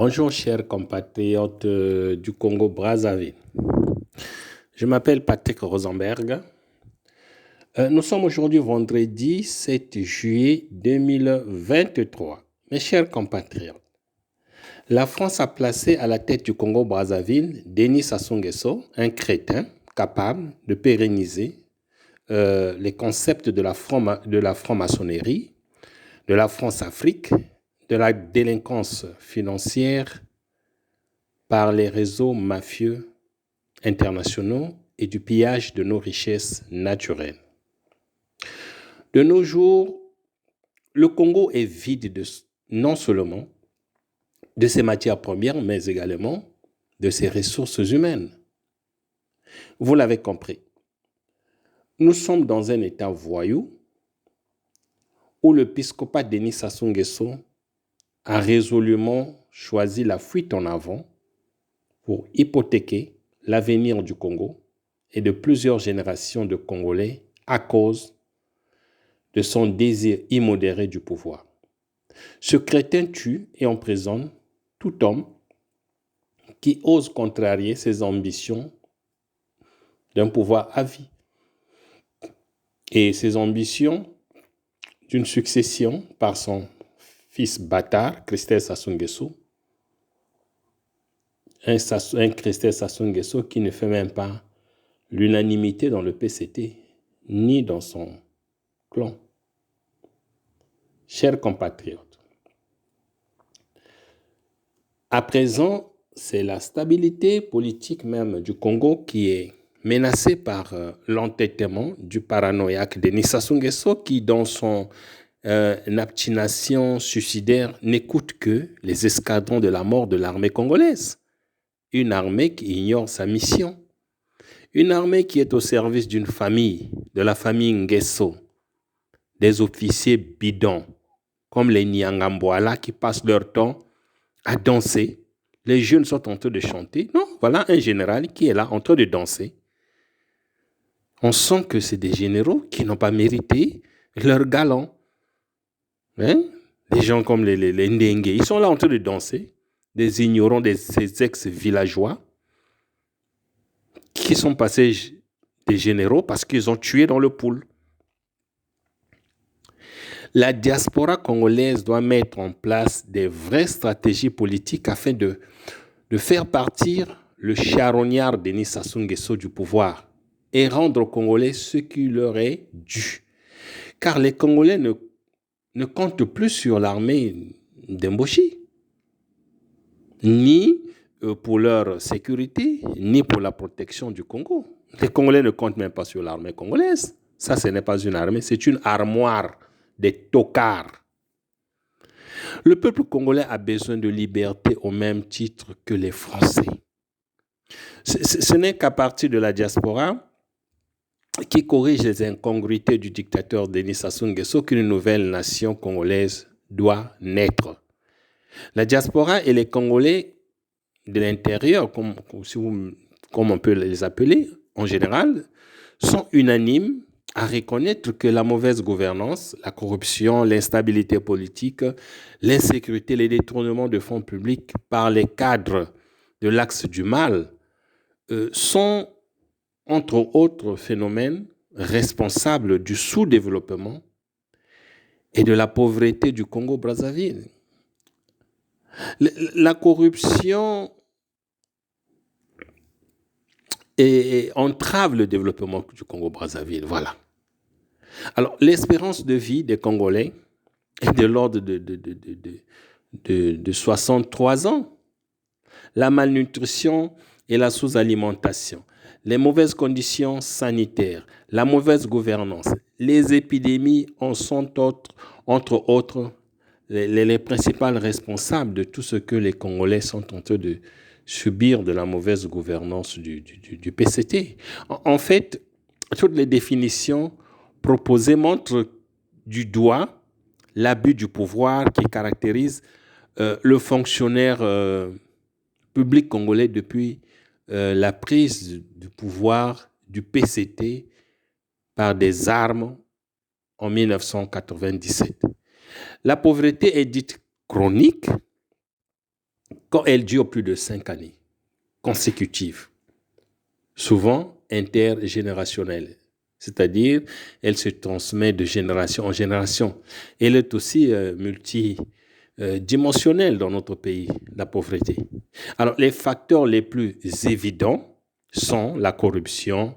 Bonjour chers compatriotes du Congo-Brazzaville. Je m'appelle Patrick Rosenberg. Nous sommes aujourd'hui vendredi 7 juillet 2023. Mes chers compatriotes, la France a placé à la tête du Congo-Brazzaville Denis Sassou Nguesso, un crétin capable de pérenniser les concepts de la franc-maçonnerie, de la France-Afrique, de la délinquance financière par les réseaux mafieux internationaux et du pillage de nos richesses naturelles. De nos jours, le Congo est vide non seulement de ses matières premières, mais également de ses ressources humaines. Vous l'avez compris, nous sommes dans un état voyou où l'épiscopat Denis Sassou Nguesso a résolument choisi la fuite en avant pour hypothéquer l'avenir du Congo et de plusieurs générations de Congolais à cause de son désir immodéré du pouvoir. Ce crétin tue et emprisonne tout homme qui ose contrarier ses ambitions d'un pouvoir à vie et ses ambitions d'une succession par son fils bâtard, Christelle Sassou Nguesso, un Christelle Sassou Nguesso qui ne fait même pas l'unanimité dans le PCT, ni dans son clan. Chers compatriotes, à présent, c'est la stabilité politique même du Congo qui est menacée par l'entêtement du paranoïaque Denis Sassou Nguesso qui, dans son obstination suicidaire, n'écoute que les escadrons de la mort de l'armée congolaise. Une armée qui ignore sa mission. Une armée qui est au service d'une famille, de la famille Nguesso, des officiers bidons, comme les Nyangambouala qui passent leur temps à danser. Les jeunes sont en train de chanter. Non, voilà un général qui est là en train de danser. On sent que c'est des généraux qui n'ont pas mérité leur galant. Hein? Des gens comme les Ndenge, ils sont là en train de danser. Des ignorants, ces ex-villageois qui sont passés des généraux parce qu'ils ont tué dans le pool. La diaspora congolaise doit mettre en place des vraies stratégies politiques afin de faire partir le charognard Denis Sassou Nguesso du pouvoir et rendre aux Congolais ce qui leur est dû. Car les Congolais ne comptent plus sur l'armée d'Emboshi, ni pour leur sécurité, ni pour la protection du Congo. Les Congolais ne comptent même pas sur l'armée congolaise. Ça, ce n'est pas une armée, c'est une armoire des tocards. Le peuple congolais a besoin de liberté au même titre que les Français. Ce n'est qu'à partir de la diaspora qui corrige les incongruités du dictateur Denis Sassou Nguesso qu'une nouvelle nation congolaise doit naître. La diaspora et les Congolais de l'intérieur, comme on peut les appeler en général, sont unanimes à reconnaître que la mauvaise gouvernance, la corruption, l'instabilité politique, l'insécurité, les détournements de fonds publics par les cadres de l'axe du mal sont, entre autres phénomènes, responsables du sous-développement et de la pauvreté du Congo-Brazzaville. La corruption entrave le développement du Congo-Brazzaville. Voilà. Alors, l'espérance de vie des Congolais est de l'ordre de 63 ans. La malnutrition et la sous-alimentation, les mauvaises conditions sanitaires, la mauvaise gouvernance, les épidémies en sont entre autres les principales responsables de tout ce que les Congolais sont en train de subir de la mauvaise gouvernance du PCT. En fait, toutes les définitions proposées montrent du doigt l'abus du pouvoir qui caractérise le fonctionnaire public congolais depuis la prise du pouvoir du PCT par des armes en 1997. La pauvreté est dite chronique quand elle dure plus de 5 années consécutives, souvent intergénérationnelle, c'est-à-dire elle se transmet de génération en génération. Elle est aussi multidimensionnelle dans notre pays, la pauvreté. Alors, les facteurs les plus évidents sont la corruption,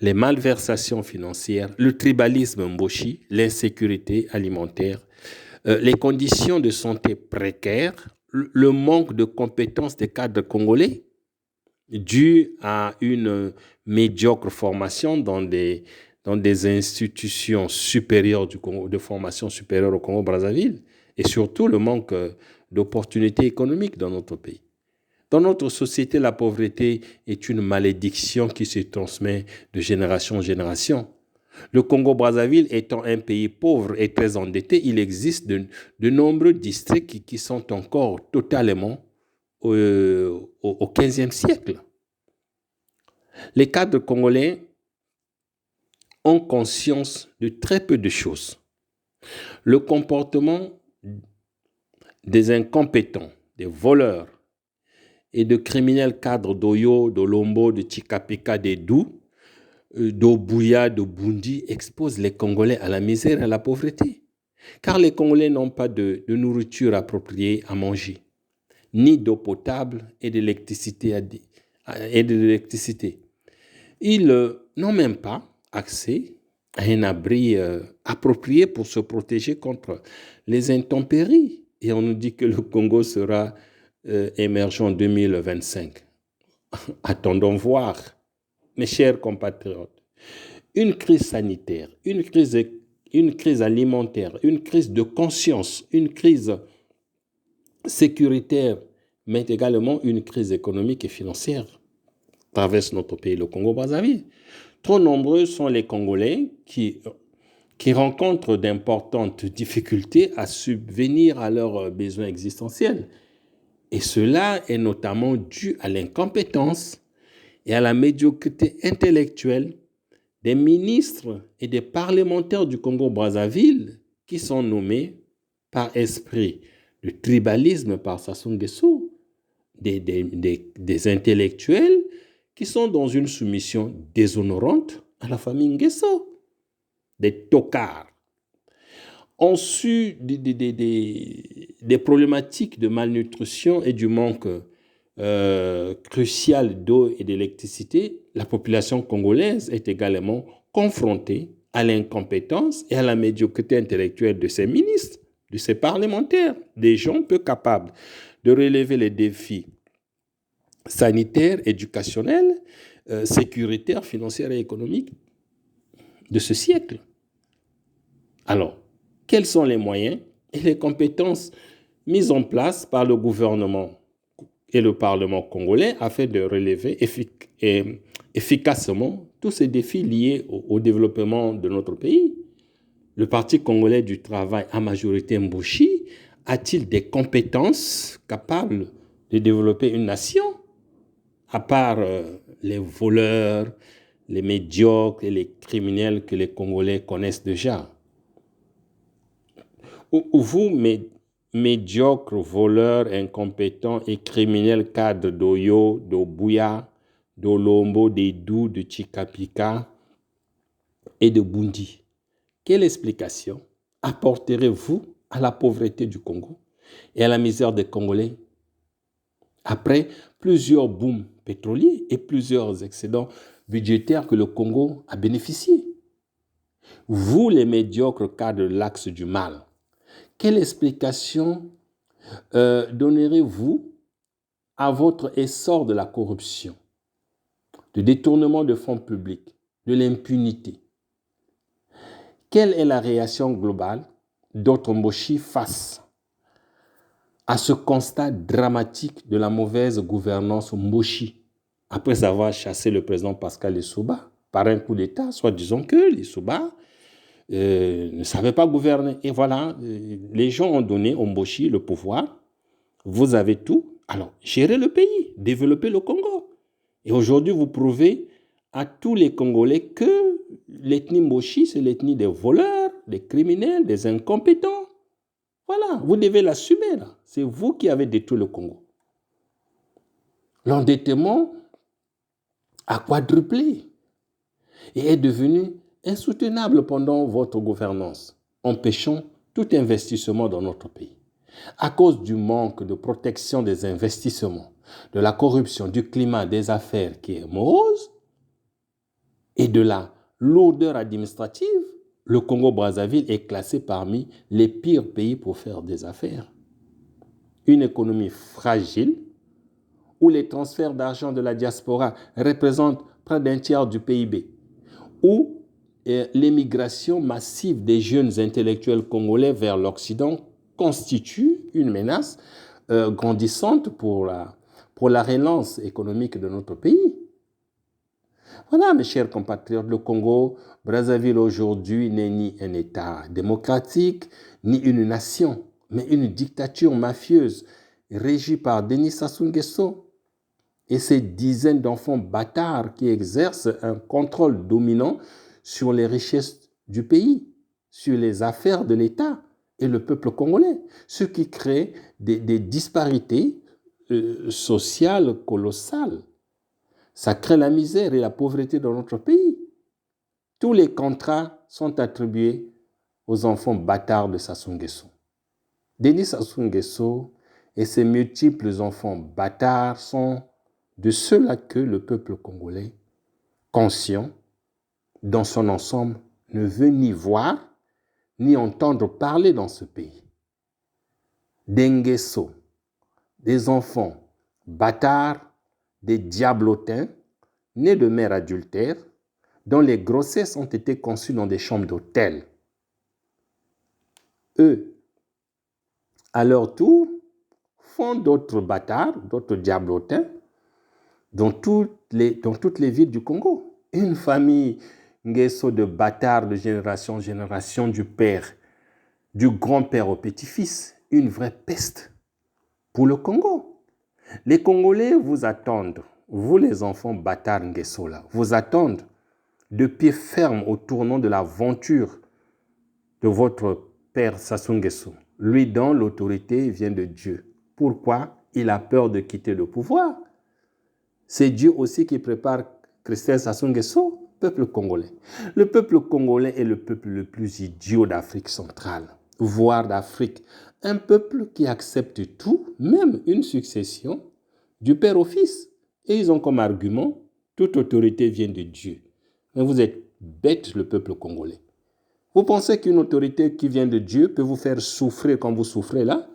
les malversations financières, le tribalisme mboshi, l'insécurité alimentaire, les conditions de santé précaires, le manque de compétences des cadres congolais dû à une médiocre formation dans des institutions supérieures du Congo, de formation supérieure au Congo-Brazzaville, et surtout le manque d'opportunités économiques dans notre pays. Dans notre société, la pauvreté est une malédiction qui se transmet de génération en génération. Le Congo-Brazzaville étant un pays pauvre et très endetté, il existe de nombreux districts qui sont encore totalement au XVe siècle. Les cadres congolais ont conscience de très peu de choses. Le comportement des incompétents, des voleurs et de criminels cadres d'Oyo, de Lombo, de Chikapika, de Dou, d'Obuya, de Bundi expose les Congolais à la misère et à la pauvreté. Car les Congolais n'ont pas de nourriture appropriée à manger, ni d'eau potable et d'électricité. Ils n'ont même pas accès à un abri approprié pour se protéger contre les intempéries. Et on nous dit que le Congo sera émergent en 2025. Attendons voir, mes chers compatriotes. Une crise sanitaire, une crise alimentaire, une crise de conscience, une crise sécuritaire, mais également une crise économique et financière traverse notre pays, le Congo-Brazzaville. Trop nombreux sont les Congolais qui rencontrent d'importantes difficultés à subvenir à leurs besoins existentiels. Et cela est notamment dû à l'incompétence et à la médiocrité intellectuelle des ministres et des parlementaires du Congo-Brazzaville qui sont nommés par esprit de tribalisme par Sassou Nguesso, des intellectuels qui sont dans une soumission déshonorante à la famille Nguesso, des tocards. Ont su des problématiques de malnutrition et du manque crucial d'eau et d'électricité. La population congolaise est également confrontée à l'incompétence et à la médiocrité intellectuelle de ses ministres, de ses parlementaires, des gens peu capables de relever les défis sanitaires, éducationnels, sécuritaires, financiers et économiques de ce siècle. Alors, quels sont les moyens et les compétences mises en place par le gouvernement et le Parlement congolais afin de relever efficacement tous ces défis liés au développement de notre pays? Le Parti congolais du travail à majorité Mboshi a-t-il des compétences capables de développer une nation, à part les voleurs, les médiocres et les criminels que les Congolais connaissent déjà? Ou vous, médiocres, voleurs, incompétents et criminels cadres d'Oyo, d'Obuya, d'Olombo, d'Edou, de Chikapika et de Bundi, quelle explication apporterez-vous à la pauvreté du Congo et à la misère des Congolais après plusieurs booms pétroliers et plusieurs excédents budgétaires que le Congo a bénéficié? Vous, les médiocres cadres de l'axe du mal, quelle explication donnerez-vous à votre essor de la corruption, de détournement de fonds publics, de l'impunité? Quelle est la réaction globale d'autres Mboshi face à ce constat dramatique de la mauvaise gouvernance Mboshi après avoir chassé le président Pascal Lissouba par un coup d'État, soit disons que Lissouba ne savait pas gouverner. Et voilà, les gens ont donné au Mboshi le pouvoir. Vous avez tout. Alors, gérez le pays, développez le Congo. Et aujourd'hui, vous prouvez à tous les Congolais que l'ethnie Mboshi, c'est l'ethnie des voleurs, des criminels, des incompétents. Voilà, vous devez l'assumer là. C'est vous qui avez détruit le Congo. L'endettement a quadruplé et est devenu insoutenable pendant votre gouvernance, empêchant tout investissement dans notre pays. À cause du manque de protection des investissements, de la corruption, du climat des affaires qui est morose et de la lourdeur administrative, le Congo-Brazzaville est classé parmi les pires pays pour faire des affaires. Une économie fragile où les transferts d'argent de la diaspora représentent près d'un tiers du PIB, où l'émigration massive des jeunes intellectuels congolais vers l'Occident constitue une menace grandissante pour la relance économique de notre pays. Voilà, mes chers compatriotes, le Congo-Brazzaville aujourd'hui n'est ni un État démocratique, ni une nation, mais une dictature mafieuse régie par Denis Sassou Nguesso et ses dizaines d'enfants bâtards qui exercent un contrôle dominant sur les richesses du pays, sur les affaires de l'État et le peuple congolais, ce qui crée des disparités sociales colossales. Ça crée la misère et la pauvreté dans notre pays. Tous les contrats sont attribués aux enfants bâtards de Sassou Nguesso. Denis Sassou Nguesso et ses multiples enfants bâtards sont de ceux-là que le peuple congolais, conscient dans son ensemble, ne veut ni voir ni entendre parler dans ce pays. Des Nguesso, des enfants bâtards, des diablotins, nés de mères adultères, dont les grossesses ont été conçues dans des chambres d'hôtel. Eux, à leur tour, font d'autres bâtards, d'autres diablotins, dans toutes les villes du Congo. Une famille Nguesso de bâtards de génération en génération, du père, du grand-père au petit-fils, une vraie peste pour le Congo. Les Congolais vous attendent, vous les enfants bâtards Nguesso là, vous attendent de pied ferme au tournant de l'aventure de votre père Sassou Nguesso, lui dont l'autorité vient de Dieu. Pourquoi il a peur de quitter le pouvoir? C'est Dieu aussi qui prépare Christelle Sassou Nguesso, peuple congolais. Le peuple congolais est le peuple le plus idiot d'Afrique centrale, voire d'Afrique. Un peuple qui accepte tout, même une succession, du père au fils. Et ils ont comme argument, toute autorité vient de Dieu. Mais vous êtes bête, le peuple congolais. Vous pensez qu'une autorité qui vient de Dieu peut vous faire souffrir comme vous souffrez là?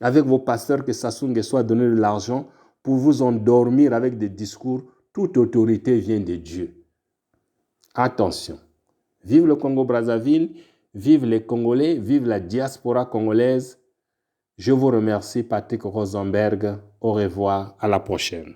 Avec vos pasteurs que Sassou Nguesso a donné de l'argent pour vous endormir avec des discours, toute autorité vient de Dieu. Attention, vive le Congo-Brazzaville, vive les Congolais, vive la diaspora congolaise. Je vous remercie, Patrick Rosenberg. Au revoir, à la prochaine.